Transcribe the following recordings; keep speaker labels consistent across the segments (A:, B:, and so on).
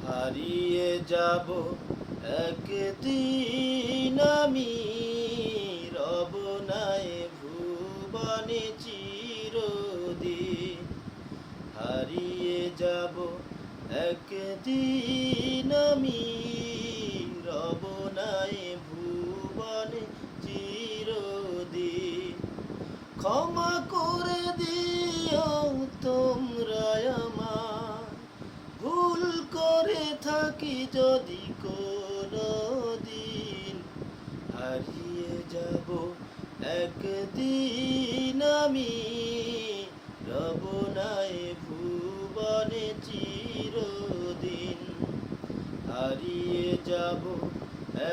A: হারিয়ে যাব একদিন আমি, রব নাই ভুবনে চিরদিন। হারিয়ে যাব একদিন আমি, রব নাই ভুবনে চিরদিন। ক্ষমা করে দিও তোমরা আমার, ভুল করে থাকি যদি কোনো দিন। হারিয়ে যাব একদিন আমি, রব নাই ভুবনে চিরদিন। হারিয়ে যাব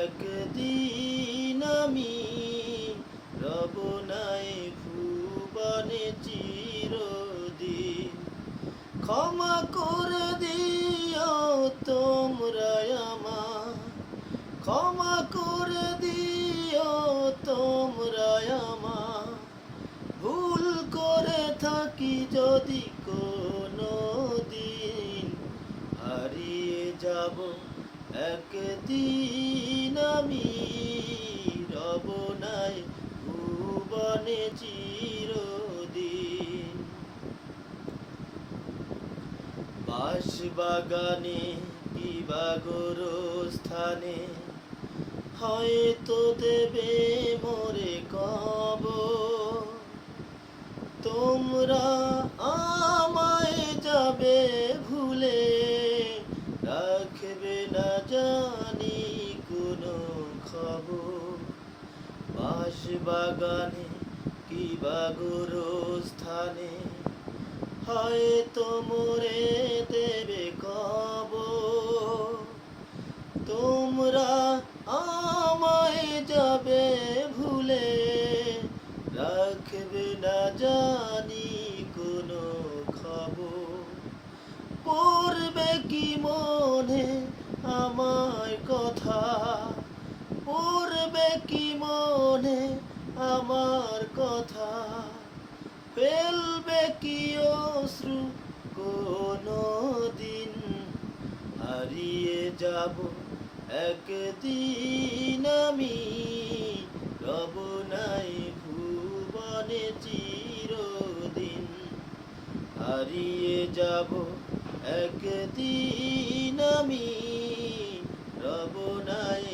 A: একদিন আমি, রব নাই ভুবনে চিরদিন। ক্ষমা করে দিও তোমরা আমার, ক্ষমা করে দিও তোমরা আমার, ভুল করে থাকি যদি কোনো দিন। হারিয়ে যাব একদিন আমি, রব নাই ভুবনে চিরদিন। বাঁশবাগানে কিবা গোরস্থানে হয়তো দেবে মোরে কবর। তোমরা আমায় যাবে ভুলে, রাখবে না জানি কোনো খবর। বাঁশবাগানে কিবা গোরস্থানে হয়তো মোরে দেবে কবর। তোমরা আমায় যাবে ভুলে, রাখবে না জানি কোনো খবর। পড়বে কি মনে আমার কথা, পড়বে কি মনে আমার কথা, ফেলবে কি অশ্রু কোনো দিন। হারিয়ে যাব একদিন আমি, রব নাই ভুবনে চিরদিন। হারিয়ে যাব একদিন আমি, রব নাই